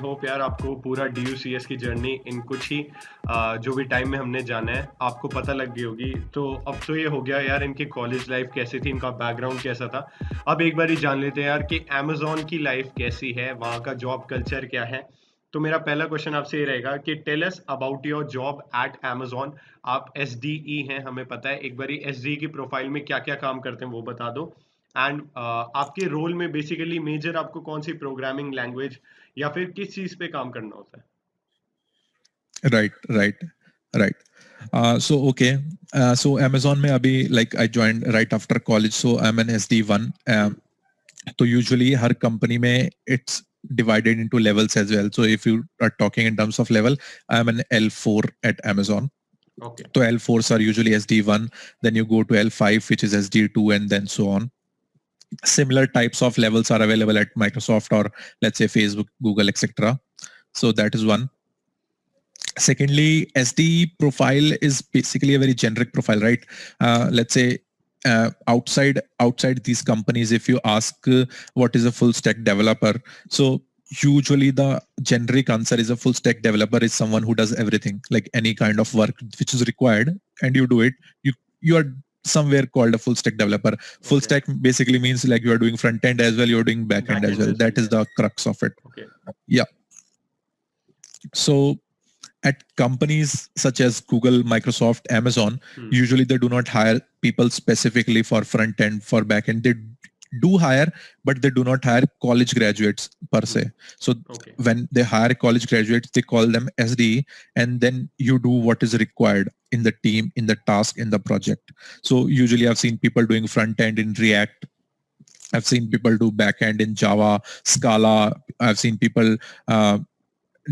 Hope यार आपको पूरा DUCS की जर्नी इन कुछ ही जो भी टाइम में हमने जाना है आपको पता लग गई होगी। तो अब तो ये हो गया यार इनकी कॉलेज लाइफ कैसी थी, इनका बैकग्राउंड कैसा था। अब एक बार ही जान लेते हैं यार कि अमेज़न की लाइफ कैसी है, वहाँ का जॉब कल्चर क्या है। तो मेरा पहला क्वेश्चन आपसे ये रहेगा कि tell us about your job at Amazon. आप SDE हैं, हमें पता है। एक बारी SDE की प्रोफाइल में क्या-क्या काम करते हैं वो बता दो। एंड आपके रोल में बेसिकली मेजर आपको कौन सी प्रोग्रामिंग लैंग्वेज या फिर किस चीज पे काम करना होता है? Right, right, right. So okay. So Amazon में अभी like I joined right after college, so I'm an SD1. So usually her company में it's divided into levels as well. So if you are talking in terms of level, I'm an L4 at Amazon. Okay. So L4s are usually SD1, then you go to L5, which is SD2, and then so on. Similar types of levels are available at Microsoft or let's say Facebook, Google, etc. So that is one. Secondly, SD profile is basically a very generic profile, right? Let's say outside these companies, if you ask what is a full stack developer, so usually the generic answer is a full stack developer is someone who does everything, like any kind of work which is required, and you do it. You are somewhere called a full stack developer. Full Okay. stack basically means like you are doing front end as well, you're doing back end as well. That is yeah. the crux of it. Okay. Yeah. So at companies such as Google, Microsoft, Amazon, usually they do not hire people specifically for front end, for back end. They do hire, but they do not hire college graduates per se. So when they hire college graduates, they call them SDE, and then you do what is required in the team, in the task, in the project. So usually I've seen people doing front end in React. I've seen people do back end in Java, Scala. I've seen people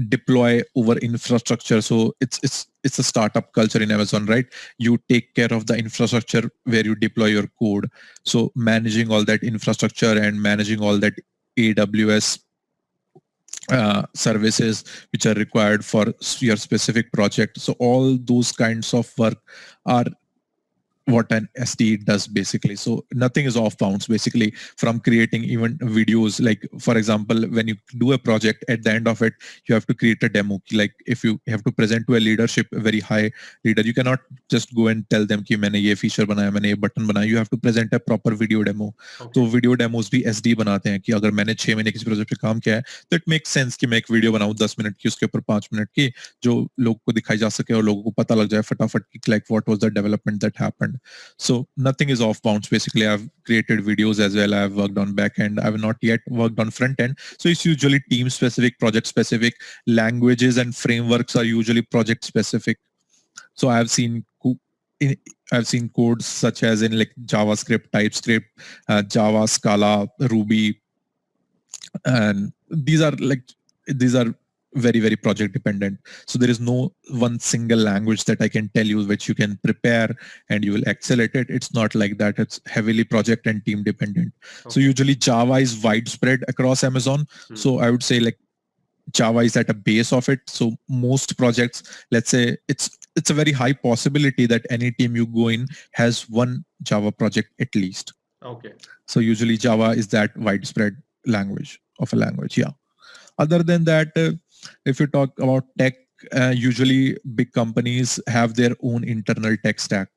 deploy over infrastructure. So it's a startup culture in Amazon, right? You take care of the infrastructure where you deploy your code. So managing all that infrastructure and managing all that AWS services which are required for your specific project. So all those kinds of work are what an SDE does basically. So nothing is off bounds basically, from creating even videos. Like for example, when you do a project, at the end of it, you have to create a demo. Like if you have to present to a leadership, a very high leader, you cannot just go and tell them कि मैंने ये feature बनाया, मैंने ये button बनाया. You have to present a proper video demo. तो video demos भी SDE बनाते हैं कि अगर मैंने 6 महीने किसी प्रोजेक्ट पे काम किया है, तो it makes sense कि मैं एक वीडियो बनाऊं 10 मिनट की, उसके ऊपर 5 मिनट की, जो लोगों को दिखाई जा सके और लोगों को पता लग जाए फटाफट कि like what was the development that happened. So nothing is off bounds. Basically, I've created videos as well. I've worked on back end. I've not yet worked on front end. So it's usually team specific, project specific. Languages and frameworks are usually project specific. So I've seen codes such as in like JavaScript, TypeScript, Java, Scala, Ruby, and these are very, very project dependent. So there is no one single language that I can tell you which you can prepare and you will excel at it. It's not like that. It's heavily project and team dependent. So usually Java is widespread across Amazon. So I would say like Java is at a base of it. So most projects, let's say it's a very high possibility that any team you go in has one Java project at least. Okay. So usually Java is that widespread language of a language. Yeah. Other than that, if you talk about tech, usually big companies have their own internal tech stack.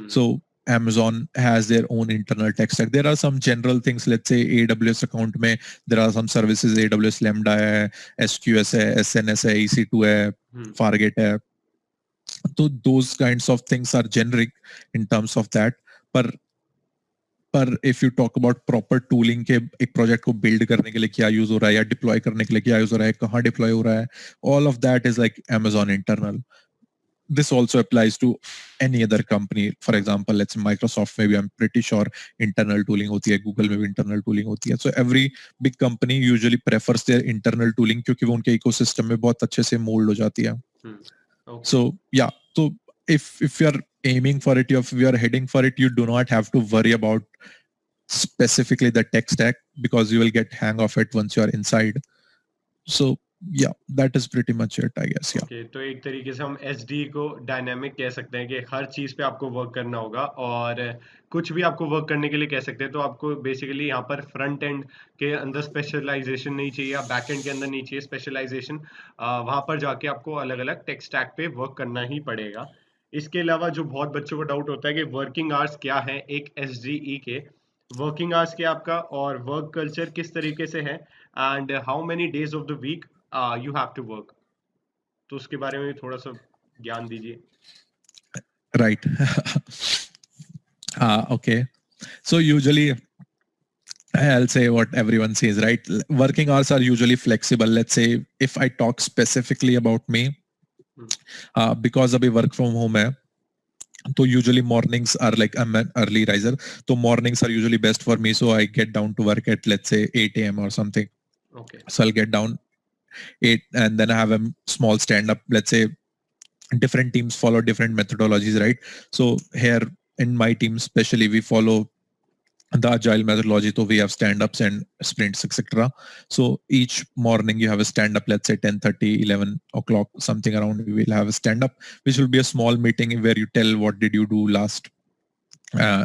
So Amazon has their own internal tech stack. There are some general things, let's say AWS account में, there are some services, AWS Lambda है, SQS है, SNS है, EC2 है, Fargate है. So those kinds of things are generic in terms of that. पर if you talk about proper tooling के एक project को बिल्ड करने के लिए क्या यूज हो रहा है या डिप्लॉय करने के लिए क्या यूज हो रहा है, कहाँ डिप्लॉय हो रहा है, all of that is like Amazon internal. This also applies to any other company. For example, let's say Microsoft, maybe I'm pretty sure internal tooling होती है, Google में भी internal tooling होती है. So every big company usually prefers their internal tooling क्योंकि वो उनके ecosystem में बहुत अच्छे से mold हो जाती है. So yeah, so if you're aiming for it, if you're heading for it, you do not have to worry about specifically the tech stack because you will get hang of it once you're inside. So yeah, that is pretty much it, I guess. Yeah. Okay, तो एक तरीके से हम SD को dynamic कह सकते हैं कि हर चीज़ पे आपको वर्क करना होगा और कुछ भी आपको वर्क करने के लिए कह सकते हैं। तो आपको बेसिकली यहाँ पर फ्रंट एंड के अंदर स्पेशलाइज़ेशन नहीं चाहिए या बैक एंड के अंदर नहीं चाहिए स्पेशलाइज़ेशन। वहाँ पर जाके आपको अलग-अलग टेक स्टैक पे वर्क करना ही पड़ेगा। इसके अलावा जो बहुत बच्चों को डाउट होता है कि वर्किंग आवर्स क्या हैं एक एसडीई के? वर्किंग आवर्स क्या है आपका और वर्क कल्चर किस तरीके से है and how many days of the week you have to work? तो उसके बारे में भी थोड़ा-सा ज्ञान दीजिए। Right. Okay. So usually I'll say what everyone says, right? Working hours are usually flexible. Let's say if I talk specifically about me, because अभी work from home है, तो usually mornings are like I'm an early riser. So mornings are usually best for me. So I get down to work at let's say 8 a.m. or something. Okay, So I'll get down 8 and then I have a small stand up. Let's say different teams follow different methodologies, right? So here in my team, especially, we follow the agile methodology. So we have stand-ups and sprints, etc. So each morning you have a stand-up, let's say 10:30, 11 o'clock, something around, we will have a stand-up, which will be a small meeting where you tell what did you do last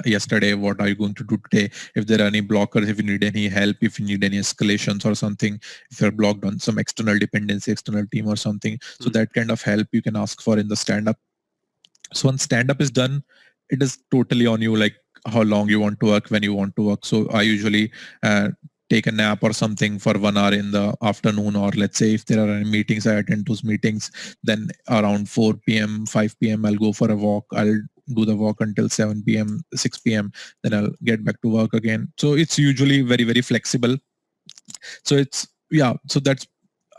yesterday, what are you going to do today, if there are any blockers, if you need any help, if you need any escalations or something, if you're blocked on some external dependency, external team or something. So that kind of help you can ask for in the stand-up. So once stand-up is done, it is totally on you, like how long you want to work, when you want to work. So I usually take a nap or something for 1 hour in the afternoon, or let's say if there are any meetings, I attend those meetings. Then around 4 p.m., 5 p.m., I'll go for a walk. I'll do the walk until 7 p.m., 6 p.m. Then I'll get back to work again. So it's usually very, very flexible. So it's, yeah, so that's,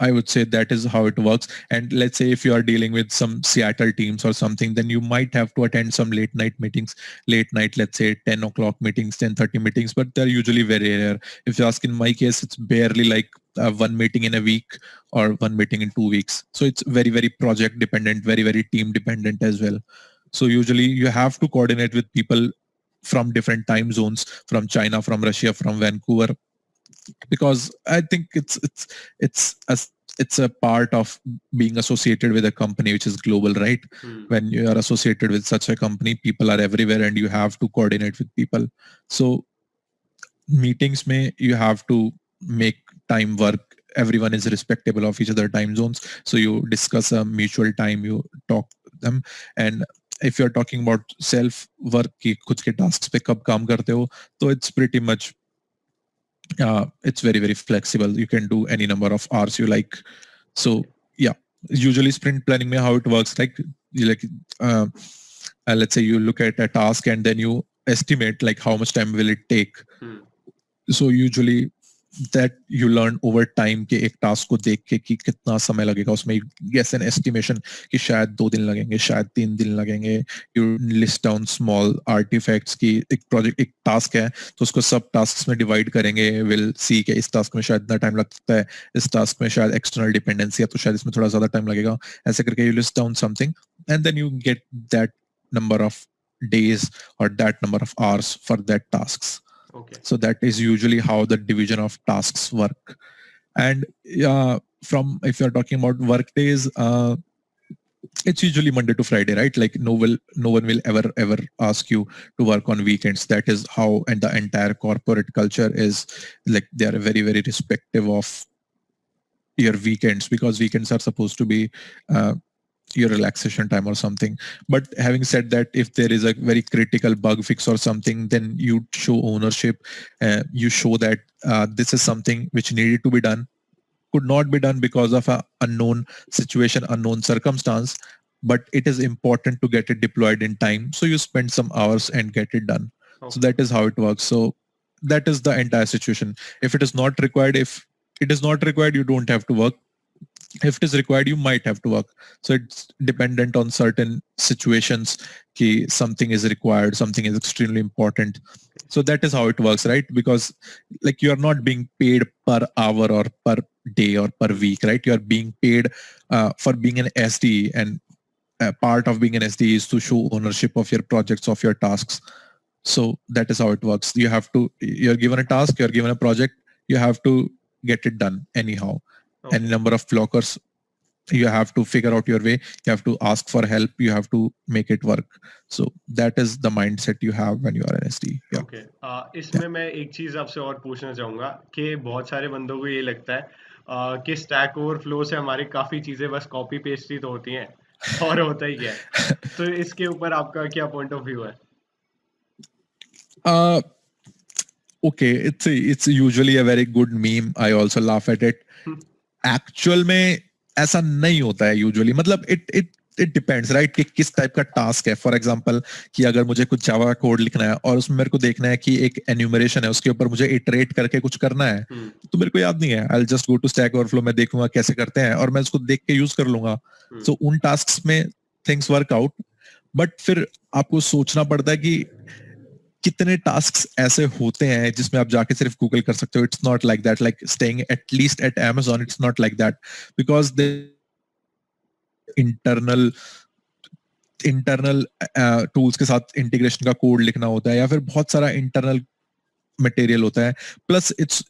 I would say that is how it works. And let's say if you are dealing with some Seattle teams or something, then you might have to attend some late night meetings, late night, let's say 10 o'clock meetings, 10:30 meetings, but they're usually very rare. If you ask in my case, it's barely like one meeting in a week or one meeting in 2 weeks. So it's very, very project dependent, very, very team dependent as well. So usually you have to coordinate with people from different time zones, from China, from Russia, from Vancouver, because I think it's a part of being associated with a company which is global, right? When you are associated with such a company, people are everywhere and you have to coordinate with people. So meetings may, you have to make time work. Everyone is respectable of each other time zones. So you discuss a mutual time, you talk them. And if you're talking about self work ki खुद के tasks पे कब काम करते हो, so it's pretty much it's very, very flexible. You can do any number of hours you like. So yeah, usually sprint planning mein how it works, like you let's say you look at a task and then you estimate like how much time will it take. So usually that you learn over time कि एक task को देख के कि कितना समय लगेगा उसमें, guess an estimation कि शायद 2 दिन लगेंगे, शायद 3 दिन लगेंगे. You list down small artifacts कि एक प्रोजेक्ट, एक टास्क है तो उसको सब टास्क्स में डिवाइड करेंगे. We'll see कि इस टास्क में शायद इतना टाइम लगता है, इस टास्क में शायद एक्सटर्नल डिपेंडेंसी है तो शायद इसमें थोड़ा ज्यादा टाइम लगेगा. ऐसे करके you list down something and then you get that number of days or that number of hours for that tasks. Okay. So that is usually how the division of tasks work. And from, if you're talking about work days, it's usually Monday to Friday, right? Like no one will ever ask you to work on weekends. That is how, and the entire corporate culture is like, they are very, very respective of your weekends, because weekends are supposed to be your relaxation time or something. But having said that, if there is a very critical bug fix or something, then you show ownership. You show that this is something which needed to be done, could not be done because of a unknown situation, unknown circumstance, but it is important to get it deployed in time. So you spend some hours and get it done. Okay. So that is how it works. So that is the entire situation. If it is not required, if it is not required, you don't have to work. If it is required, you might have to work. So it's dependent on certain situations. Something is required, something is extremely important. So that is how it works, right? Because like you are not being paid per hour or per day or per week, right? You are being paid for being an SD, and part of being an SD is to show ownership of your projects, of your tasks. So that is how it works. You're given a task, you're given a project, you have to get it done anyhow. any number of blockers. You have to figure out your way. You have to ask for help. You have to make it work. So that is the mindset you have when you are an SD. Yeah. Okay इसमें मैं एक चीज आपसे और पूछना चाहूंगा कि बहुत सारे बंदों को ये लगता है कि स्टैक ओवरफ्लो से हमारी काफी चीजें बस कॉपी पेस्ट ही तो होती हैं और होता ही क्या है तो इसके ऊपर आपका क्या पॉइंट ऑफ व्यू है Uh, okay, it's usually a very good meme. I also laugh at it. Actual में ऐसा नहीं होता है यूजुअली, मतलब इट डिपेंड्स राइट कि किस टाइप का टास्क है. फॉर एग्जांपल कि अगर मुझे कुछ जावा कोड लिखना है और उसमें मेरे को देखना है कि एक एन्यूमरेशन है, उसके ऊपर मुझे इटरेट करके कुछ करना है, तो मेरे को याद नहीं है. I will just go to Stack Overflow, मैं देखूंगा कैसे करते हैं और मैं उसको देख के यूज कर लूंगा. सो उन टास्क में थिंग्स वर्क आउट. बट फिर आपको सोचना पड़ता है कि कितने टास्क्स ऐसे होते हैं जिसमें आप जाके सिर्फ गूगल कर सकते हो. It's not like that. Like staying at least at Amazon, it's not like that because the internal tools के साथ इंटीग्रेशन का कोड लिखना होता है या फिर बहुत सारा इंटरनल मटेरियल होता है. Plus it's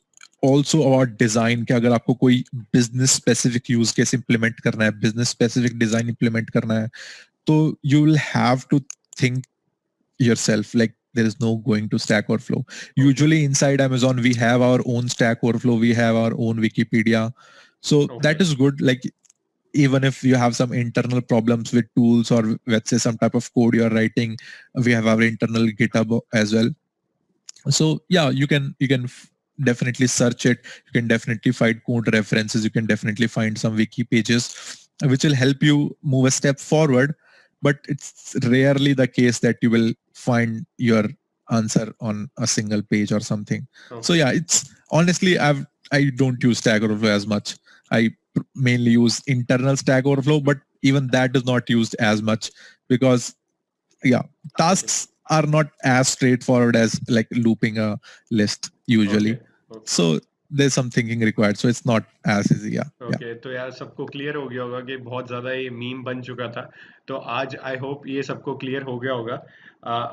also about design कि अगर आपको कोई business specific use case implement करना है, बिजनेस स्पेसिफिक डिजाइन इंप्लीमेंट करना है, तो you will have to think yourself. Like there is no going to Stack Overflow. Usually inside Amazon we have our own Stack Overflow, we have our own Wikipedia, so that is good. Like even if you have some internal problems with tools or let's say some type of code you are writing, we have our internal GitHub as well. So yeah, you can definitely search it. You can definitely find code references. You can definitely find some wiki pages which will help you move a step forward. But it's rarely the case that you will find your answer on a single page or something. So yeah, it's honestly I don't use Stack Overflow as much. I mainly use internal Stack Overflow, but even that is not used as much because yeah, tasks are not as straightforward as like looping a list usually. So there's some thinking required, so it's not as easy. Okay, तो यार सबको clear हो गया होगा कि बहुत ज्यादा ये मीम बन चुका था. तो आज आई होप ये सबको क्लियर हो गया होगा.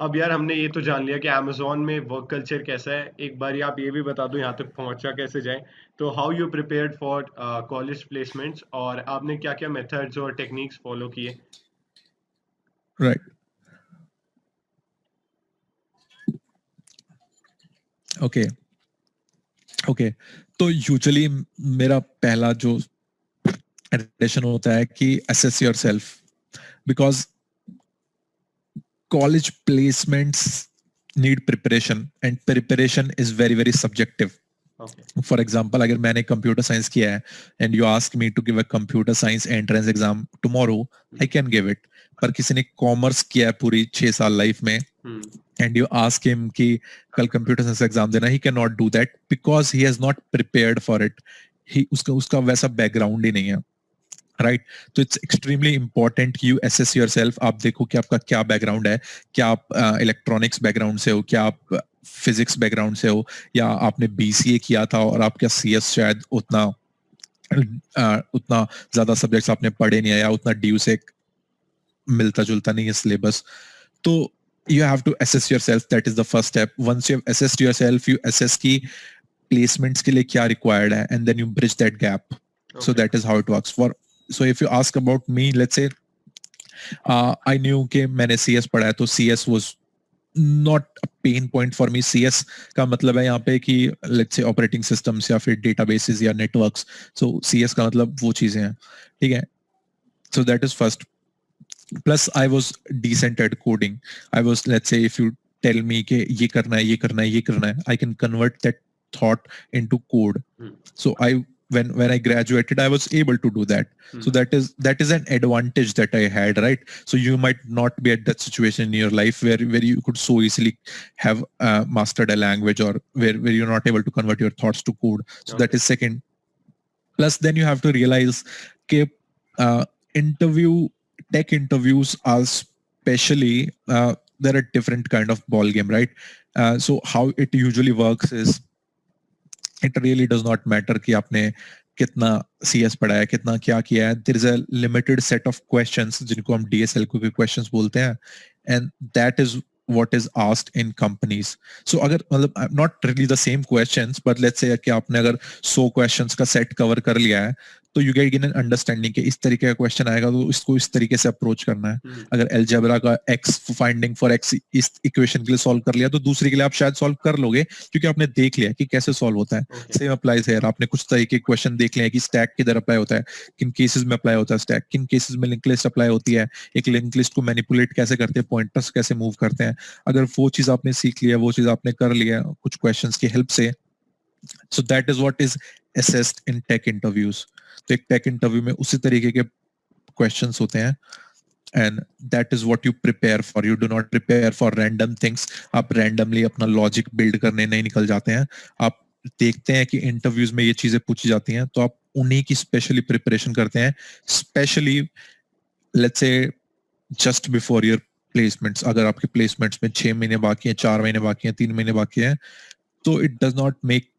अब यार हमने ये तो जान लिया कि Amazon में वर्क कल्चर कैसा है. एक बार आप ये भी बता दो यहाँ तक पहुंचा कैसे जाए. तो how you prepared for college placements और आपने क्या क्या मेथड्स और टेक्निक्स फॉलो किए. Right. Okay. तो यूजुअली मेरा पहला जो एडिशन होता है कि assess yourself, because college placements need preparation and preparation is very very subjective. For example, अगर मैंने कंप्यूटर साइंस किया है and you ask me to give a computer science entrance exam tomorrow, I can give it. पर किसी ने commerce किया है पूरी 6 साल लाइफ में and you ask him कि कल कंप्यूटर साइंस एग्जाम देना, he cannot do that because he has not prepared for it. उसका वैसा बैकग्राउंड ही नहीं है, राइट. तो इट्स एक्सट्रीमली इंपॉर्टेंट कि यू एसेस योरसेल्फ. आप देखो कि आपका क्या बैकग्राउंड है. क्या आप इलेक्ट्रॉनिक्स बैकग्राउंड से हो, क्या आप फिजिक्स बैकग्राउंड से हो, या आपने BCA किया था और आपका CS शायद उतना ज्यादा सब्जेक्ट्स आपने पढ़े नहीं है या उतना ड्यू से मिलता जुलता नहीं है सिलेबस. तो you have to assess yourself. That is the first step. Once you have assessed yourself, you assess ki placements के लिए क्या required है, and then you bridge that gap. So that is how it works. So if you ask about me, let's say I knew कि मैंने CS पढ़ा है, तो CS was not a pain point for me. CS का मतलब है यहाँ पे कि let's say operating systems या फिर databases या networks. So CS का मतलब वो चीजें हैं, ठीक है. So that is first. Plus I was decent at coding. I was, let's say, if you tell me कि ये करना है, ये करना है, ये करना है, I can convert that thought into code. So when I graduated, I was able to do that. So that is an advantage that I had, right? So you might not be at that situation in your life where you could so easily have mastered a language, or where you're not able to convert your thoughts to code. So that is second. Plus then you have to realize कि tech interviews are especially they're a different kind of ball game, right? So how it usually works is it really does not matter कि आपने कितना CS पढ़ा है, कितना क्या किया है. There is a limited set of questions जिनको हम DSL के questions बोलते हैं, and that is what is asked in companies. So अगर मतलब not really the same questions, but let's say कि आपने अगर 100 questions का set cover कर लिया है, तो you get an understanding कि इस तरीके का question आएगा तो इसको इस तरीके से approach करना है. अगर algebra का x finding for x इस equation के लिए solve कर लिया तो दूसरी के लिए आप शायद solve कर लोगे क्योंकि आपने देख लिया कि कैसे solve होता है. Same applies here. आपने कुछ तरीके के question देख लिया कि stack किधर apply होता है, किन cases में apply होता है stack, किन cases में linked list apply होती है, एक linked list को manipulate कैसे करते हैं, pointers कैसे move करते हैं. अगर वो चीज आपने सीख लिया, वो चीज आपने कर लिया कुछ क्वेश्चंस की हेल्प से, so that is what is assessed in tech interviews. तो एक टेक इंटरव्यू में उसी तरीके के क्वेश्चंस होते हैं and that is what you prepare for. You do not prepare for random things. आप रैंडमली अपना लॉजिक बिल्ड करने नहीं निकल जाते हैं. आप देखते हैं कि इंटरव्यूज में ये चीजें पूछी जाती हैं तो आप उन्हीं की स्पेशली प्रिपरेशन करते हैं, specially let's say just before your placements. अगर आपके प्लेसमेंट्स में 6 महीने बाकी हैं, 4 महीने बाकी हैं, 3 महीने बाकी हैं, तो it does not make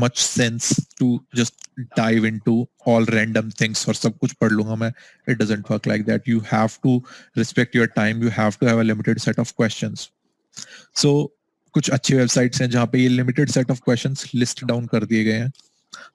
much sense to just dive into all random things और सब कुछ पढ़ लूंगा मैं. It doesn't work like that. You have to respect your time. You have to have a limited set of questions. So कुछ अच्छी websites हैं जहाँ पे ये limited set of questions list down कर दिए गए हैं.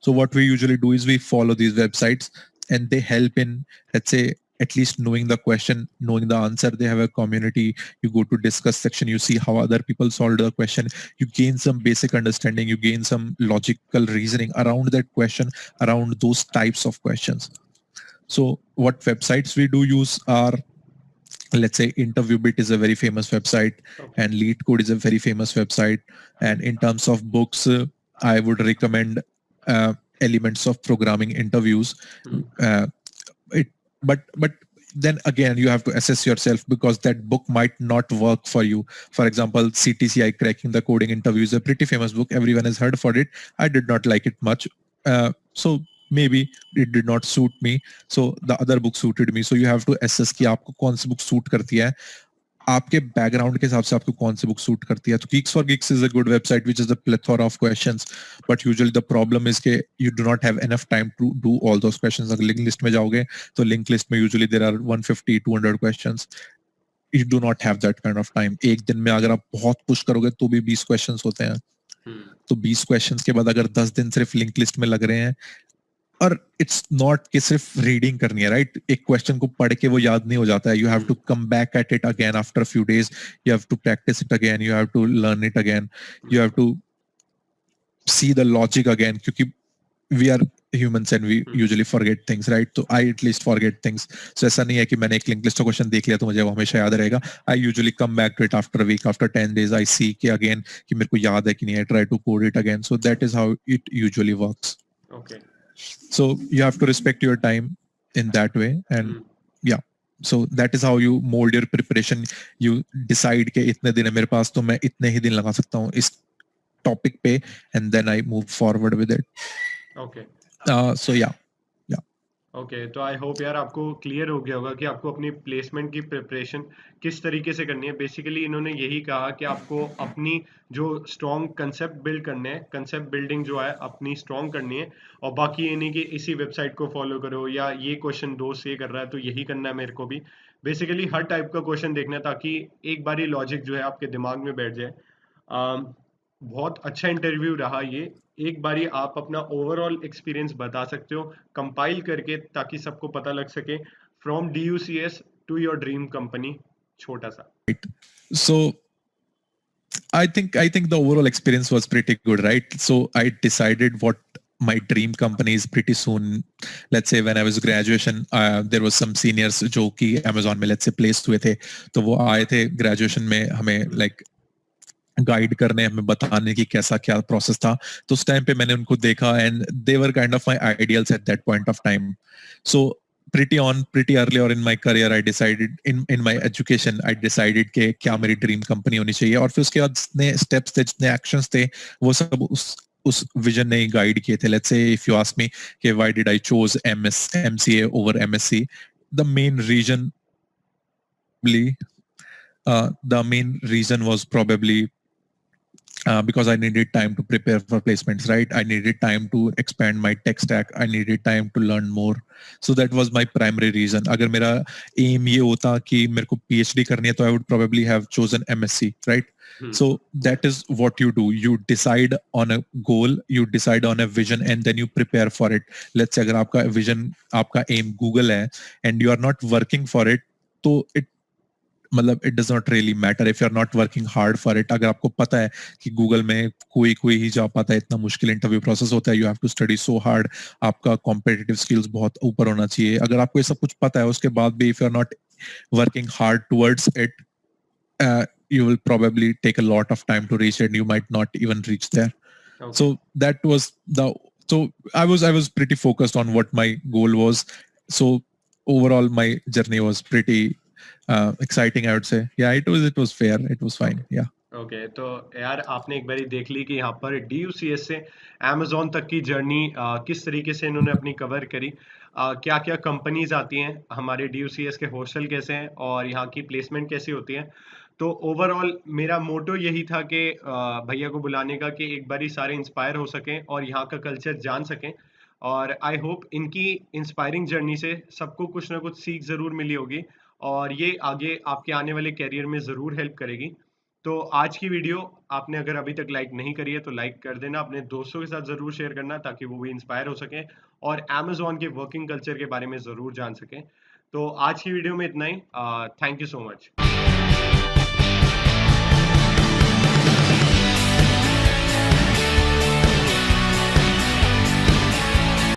So what we usually do is we follow these websites and they help in, let's say, at least knowing the question, knowing the answer. They have a community. You go to discuss section, you see how other people solved the question. You gain some basic understanding. You gain some logical reasoning around that question, around those types of questions. So what websites we do use are, let's say, InterviewBit is a very famous website, and LeetCode is a very famous website. And in terms of books, I would recommend Elements of Programming Interviews. But then again, you have to assess yourself because that book might not work for you. For example, CTCI, Cracking the Coding Interview, is a pretty famous book. Everyone has heard for it. I did not like it much. So maybe it did not suit me. So the other book suited me. So you have to assess कि आपको कौन सी book suit करती है, आपके background के हिसाब से आपको कौन सी बुक सूट करती है. तो Geeks for Geeks is a good website which is a plethora of questions, but usually the problem is कि you do not have enough time to do all those questions. अगर link list में जाओगे तो link list में usually there are 150-200 questions. You do not have that kind of time. एक दिन में अगर आप बहुत पुश करोगे तो भी 20 questions होते हैं. तो 20 questions के बाद अगर 10 दिन सिर्फ लिंक लिस्ट में लग रहे हैं, और इट्स नॉट कि सिर्फ रीडिंग करनी है, राइट? एक क्वेश्चन को पढ़ के वो याद नहीं हो जाता है. You have to come back at it again after few days. You have to practice it again. You have to learn it again. You have to see the logic again, क्योंकि we are humans and we usually forget things, right? So I at least forget things. So ऐसा नहीं है कि मैंने एक link list का question देख लिया तो मुझे वो हमेशा याद रहेगा. I usually come back to it after a week, after 10 days. I see कि again कि मेरे को याद है कि नहीं. I try to code it again. So that is how it usually works. Okay. So you have to respect your time in that way, and yeah. So that is how you mold your preparation. You decide कि इतने दिन है मेरे पास तो मैं इतने ही दिन लगा सकता हूँ इस topic पे, and then I move forward with it. Okay. So yeah. Okay तो आई होप यार आपको क्लियर हो गया होगा कि आपको अपनी प्लेसमेंट की प्रिपरेशन किस तरीके से करनी है. बेसिकली इन्होंने यही कहा कि आपको अपनी जो स्ट्रॉन्ग कंसेप्ट बिल्ड करने हैं, कंसेप्ट बिल्डिंग जो है अपनी स्ट्रॉन्ग करनी है, और बाकी ये नहीं कि इसी वेबसाइट को फॉलो करो या ये क्वेश्चन दोस्त ये कर रहा है तो यही करना है मेरे को भी. बेसिकली हर टाइप का क्वेश्चन देखना है ताकि एक बारी लॉजिक जो है आपके दिमाग में बैठ जाए. बहुत अच्छा इंटरव्यू रहा ये. एक बारी आप अपना ओवरऑल एक्सपीरियंस बता सकते हो कंपाइल करके ताकि सबको पता लग सके, from DUCS to your dream company, छोटा सा. So I think the overall experience was pretty good, right? So I decided what my dream company is pretty soon. Let's say when I was graduation, there was some seniors जो कि Amazon में let's say placed हुए थे, तो वो आए थे graduation में हमें like गाइड करने, हमें बताने की कैसा क्या प्रोसेस था. तो उस टाइम पे मैंने उनको देखा and they were kind of my ideals at that point of time. So pretty early or in my career I decided in my education I decided कि क्या मेरी ड्रीम कंपनी होनी चाहिए, और फिर उसके बाद जितने स्टेप्स थे, जितने एक्शंस थे, वो सब उस विजन ने गाइड किए थे. Let's say if you ask me कि why did I chose MCA over MSc, the main reason was probably because I needed time to prepare for placements, right? I needed time to expand my tech stack. I needed time to learn more. So that was my primary reason. अगर मेरा aim ये होता कि मेरे को PhD करनी है, तो I would probably have chosen MSc, right? So that is what you do. You decide on a goal, you decide on a vision, and then you prepare for it. Let's say अगर आपका vision, आपका aim Google है, and you are not working for it, तो मतलब it does not really matter if you are not working hard for it. अगर आपको पता है कि गूगल में कोई ही जा पाता है, इतना मुश्किल इंटरव्यू प्रोसेस होता है, you have to study so hard, आपका कॉम्पिटिटिव स्किल्स बहुत ऊपर होना चाहिए. अगर आपको ये सब कुछ पता है, उसके बाद भी if you are not working hard towards it, you will probably take a lot of time to reach it and you might not even reach there. Okay. So that was I was pretty focused on what my goal was. So overall my journey was pretty exciting, I would say. Yeah, it was fair. It was fine. Yeah. Okay तो यार आपने एक बारी देख ली कि यहाँ पर DUCS से Amazon तक की जर्नी किस तरीके से इन्होंने अपनी कवर करी, क्या क्या कंपनीज आती हैं, हमारे DUCS के हॉस्टल कैसे हैं और यहाँ की प्लेसमेंट कैसी होती है. तो ओवरऑल मेरा मोटो यही था कि भैया को बुलाने का कि एक बारी सारे इंस्पायर हो सकें और यहाँ का कल्चर जान सकें. और आई होप इनकी इंस्पायरिंग जर्नी से सबको कुछ ना कुछ सीख ज़रूर मिली होगी और ये आगे आपके आने वाले करियर में ज़रूर हेल्प करेगी. तो आज की वीडियो आपने अगर अभी तक लाइक नहीं करी है तो लाइक कर देना, अपने दोस्तों के साथ ज़रूर शेयर करना ताकि वो भी इंस्पायर हो सकें और अमेज़न के वर्किंग कल्चर के बारे में ज़रूर जान सकें. तो आज की वीडियो में इतना ही. Thank you so much.